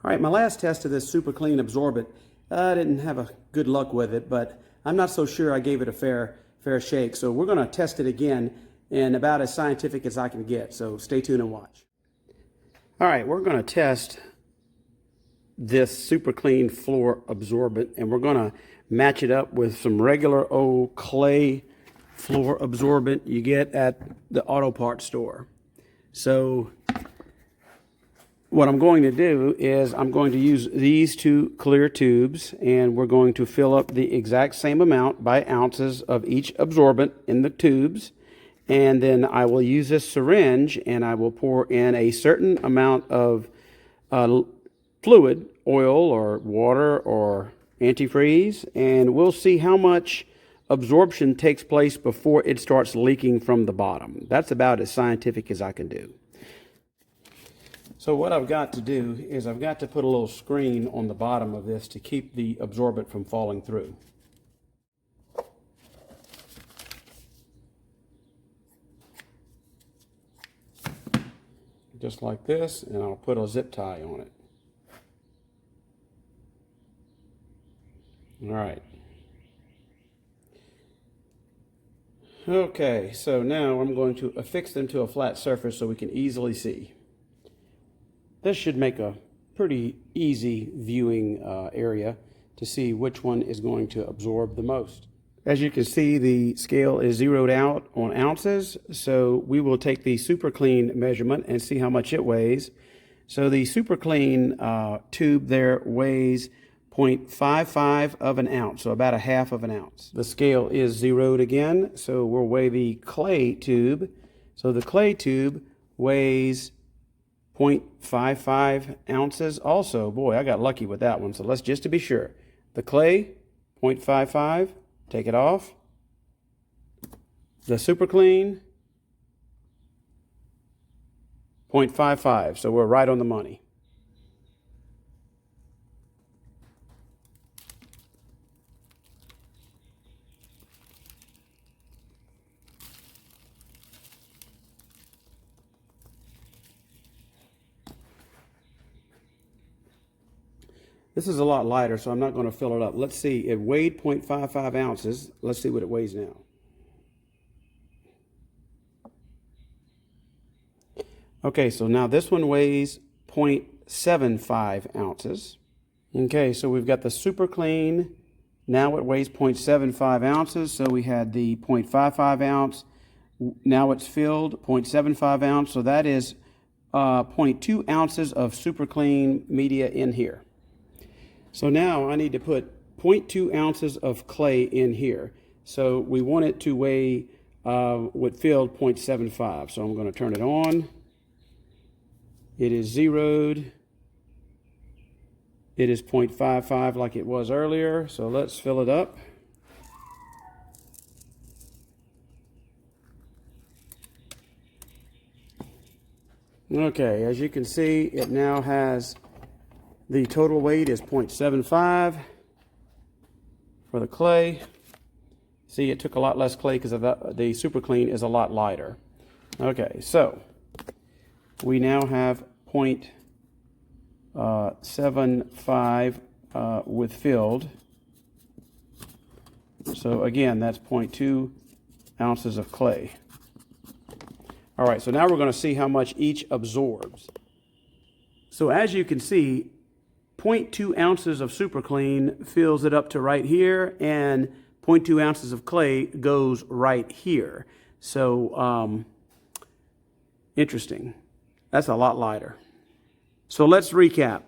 All right, my last test of this super clean absorbent, I didn't have a good luck with it, but I'm not so sure I gave it a fair shake. So we're going to test it again, and about as scientific as I can get. So stay tuned and watch. All right, we're going to test this super clean floor absorbent, and we're going to match it up with some regular old clay floor absorbent you get at the auto parts store. So what I'm going to do is I'm going to use these two clear tubes, and we're going to fill up the exact same amount by ounces of each absorbent in the tubes. And then I will use this syringe, and I will pour in a certain amount of fluid, oil or water or antifreeze, and we'll see how much absorption takes place before it starts leaking from the bottom. That's about as scientific as I can do. So what I've got to do is I've got to put a little screen on the bottom of this to keep the absorbent from falling through. Just like this, and I'll put a zip tie on it. All right. Okay, so now I'm going to affix them to a flat surface so we can easily see. This should make a pretty easy viewing area to see which one is going to absorb the most. As you can see, the scale is zeroed out on ounces, so we will take the super clean measurement and see how much it weighs. So the super clean tube there weighs 0.55 of an ounce, so about a half of an ounce. The scale is zeroed again, so we'll weigh the clay tube. So the clay tube weighs 0.55 ounces also. Boy, I got lucky with that one, so let's just to be sure. The clay, 0.55, take it off. The super clean, 0.55, so we're right on the money. This is a lot lighter, so I'm not going to fill it up. Let's see, it weighed 0.55 ounces. Let's see what it weighs now. Okay, so now this one weighs 0.75 ounces. Okay, so we've got the super clean. Now it weighs 0.75 ounces. So we had the 0.55 ounce. Now it's filled, 0.75 ounce. So that is 0.2 ounces of super clean media in here. So now I need to put 0.2 ounces of clay in here. So we want it to weigh, with filled, 0.75. So I'm going to turn it on. It is zeroed. It is 0.55 like it was earlier. So let's fill it up. Okay, as you can see, it now has the total weight is 0.75 for the clay. See, it took a lot less clay because the super clean is a lot lighter. Okay, so we now have 0.75 with filled. So again, that's 0.2 ounces of clay. All right, so now we're going to see how much each absorbs. So as you can see, 0.2 ounces of super clean fills it up to right here, and 0.2 ounces of clay goes right here. So interesting. That's a lot lighter. So let's recap.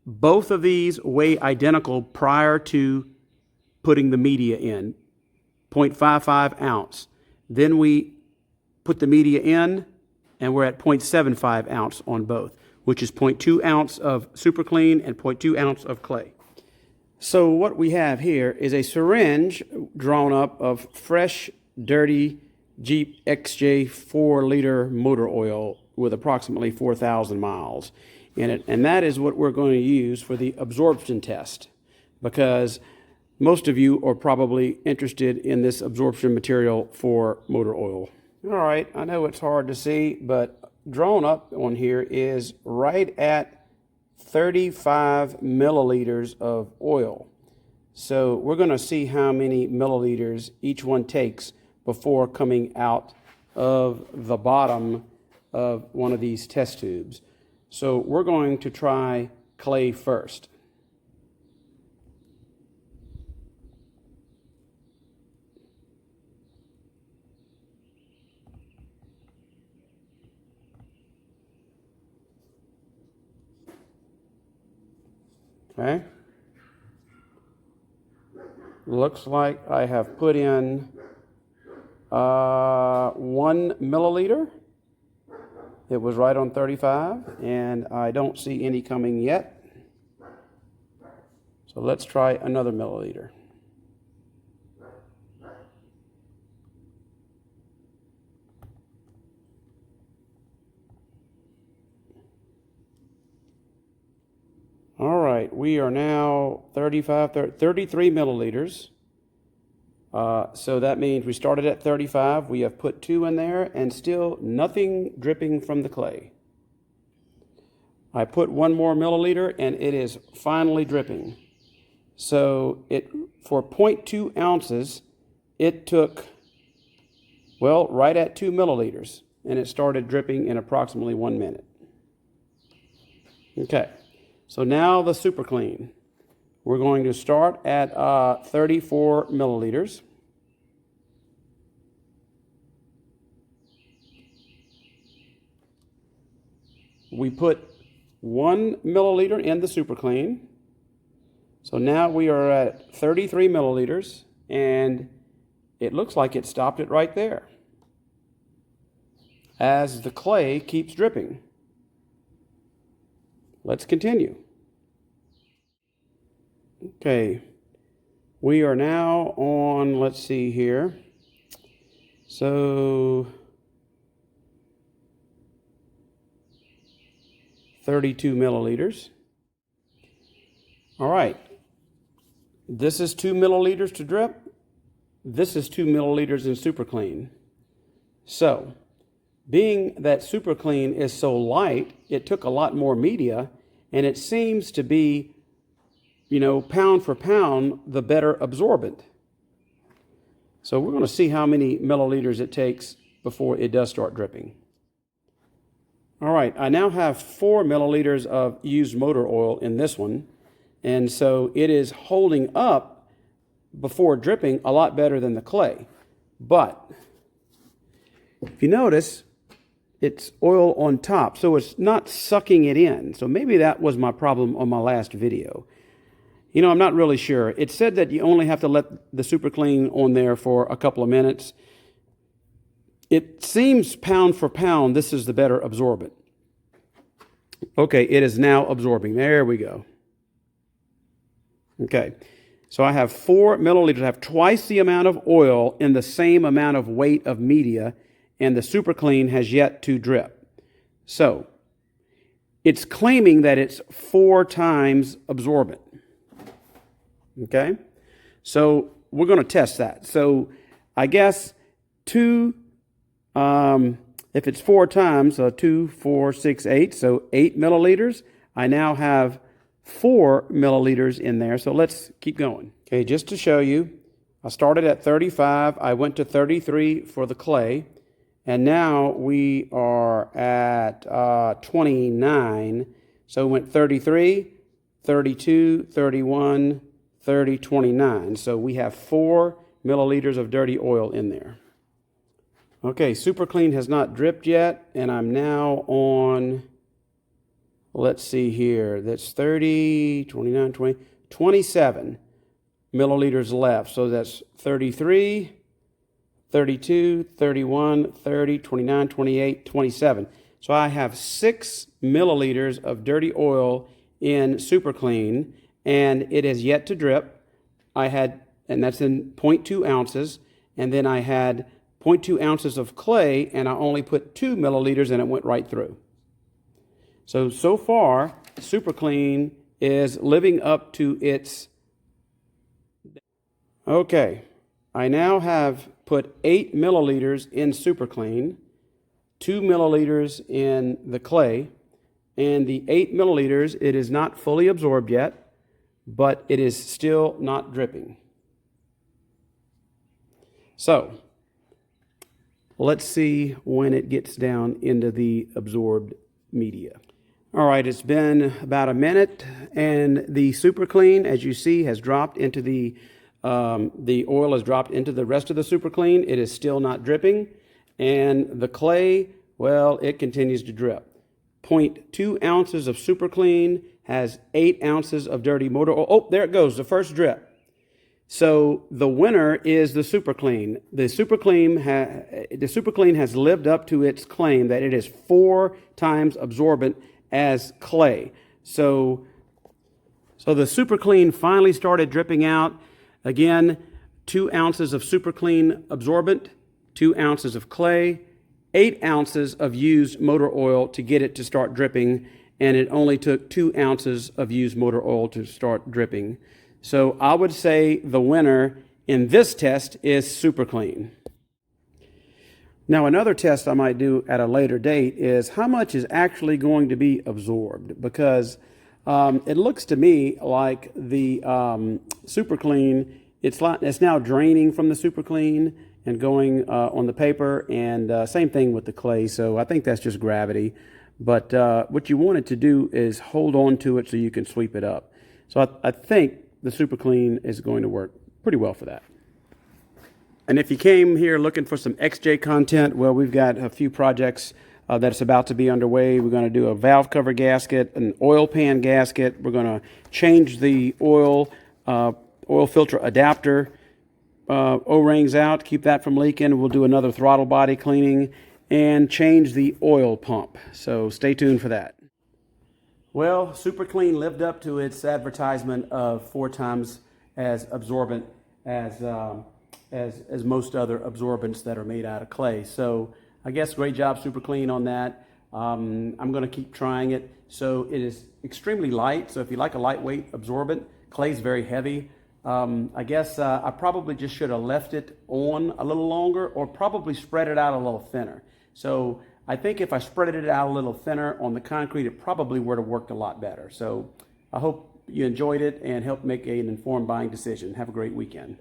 Both of these weigh identical prior to putting the media in, 0.55 ounce. Then we put the media in, and we're at 0.75 ounce on both, which is 0.2 ounce of super clean and 0.2 ounce of clay. So what we have here is a syringe drawn up of fresh, dirty Jeep XJ 4-liter motor oil with approximately 4,000 miles in it. And that is what we're going to use for the absorption test, because most of you are probably interested in this absorption material for motor oil. All right, I know it's hard to see, but drawn up on here is right at 35 milliliters of oil. So we're going to see how many milliliters each one takes before coming out of the bottom of one of these test tubes. So we're going to try clay first. Okay. Looks like I have put in 1 milliliter. It was right on 35, and I don't see any coming yet. So let's try another milliliter. All right, we are now 33 milliliters. So that means we started at 35, we have put 2 in there, and still nothing dripping from the clay. I put 1 more milliliter, and it is finally dripping. So for 0.2 ounces, it took, well, right at 2 milliliters, and it started dripping in approximately 1 minute. Okay, so now the super clean. We're going to start at 34 milliliters. We put 1 milliliter in the super clean. So now we are at 33 milliliters, and it looks like it stopped it right there as the clay keeps dripping. Let's continue. Okay, we are now on, let's see here. So 32 milliliters. All right, this is 2 milliliters to drip. This is 2 milliliters in super clean. So being that super clean is so light, it took a lot more media, and it seems to be, you know, pound for pound, the better absorbent. So we're going to see how many milliliters it takes before it does start dripping. All right, I now have 4 milliliters of used motor oil in this one, and so it is holding up before dripping a lot better than the clay. But if you notice, it's oil on top, so it's not sucking it in. So maybe that was my problem on my last video. You know, I'm not really sure. It said that you only have to let the super clean on there for a couple of minutes. It seems pound for pound, this is the better absorbent. Okay, it is now absorbing. There we go. Okay, so I have 4 milliliters. I have twice the amount of oil in the same amount of weight of media, and the super clean has yet to drip. So it's claiming that it's 4 times absorbent. Okay, so we're going to test that. So I guess 2, if it's 4 times, 2, 4, 6, 8, so 8 milliliters. I now have 4 milliliters in there, so let's keep going. Okay, just to show you, I started at 35, I went to 33 for the clay, and now we are at 29. So we went 33, 32, 31, 30, 29. So we have 4 milliliters of dirty oil in there. Okay, super clean has not dripped yet, and I'm now on, let's see here, that's 30, 29, 20, 27 milliliters left. So that's 33, 32, 31, 30, 29, 28, 27. So I have 6 milliliters of dirty oil in super clean, and it has yet to drip. And that's in 0.2 ounces, and then I had 0.2 ounces of clay, and I only put 2 milliliters, and it went right through. So far, super clean is living up to its... Okay, I now have put 8 milliliters in super clean, 2 milliliters in the clay, And the 8 milliliters, it is not fully absorbed yet, but it is still not dripping. So let's see when it gets down into the absorbed media. All right, it's been about a minute, and the super clean, as you see, has dropped into the oil has dropped into the rest of the super clean. It is still not dripping, and the clay, well, it continues to drip. 0.2 ounces of super clean has 8 ounces of dirty motor oil. Oh, there it goes, the first drip. So the winner is the super clean. The super clean has lived up to its claim that it is 4 times absorbent as clay. So the super clean finally started dripping out. Again, 2 ounces of super clean absorbent, 2 ounces of clay, 8 ounces of used motor oil to get it to start dripping, and it only took 2 ounces of used motor oil to start dripping. So I would say the winner in this test is super clean. Now, another test I might do at a later date is how much is actually going to be absorbed, because it looks to me like the super clean, it's now draining from the super clean and going on the paper, and same thing with the clay. So I think that's just gravity. But what you want it to do is hold on to it so you can sweep it up. So I think the super clean is going to work pretty well for that. And if you came here looking for some XJ content, well, we've got a few projects that's about to be underway. We're going to do a valve cover gasket, an oil pan gasket. We're going to change the oil filter adapter O-rings out, keep that from leaking. We'll do another throttle body cleaning and change the oil pump. So stay tuned for that. Well, Super Clean lived up to its advertisement of 4 times as absorbent as most other absorbents that are made out of clay. So I guess great job, Super Clean, on that. I'm going to keep trying it. So it is extremely light. So if you like a lightweight absorbent, clay is very heavy. I guess I probably just should have left it on a little longer, or probably spread it out a little thinner. So I think if I spread it out a little thinner on the concrete, it probably would have worked a lot better. So I hope you enjoyed it and helped make an informed buying decision. Have a great weekend.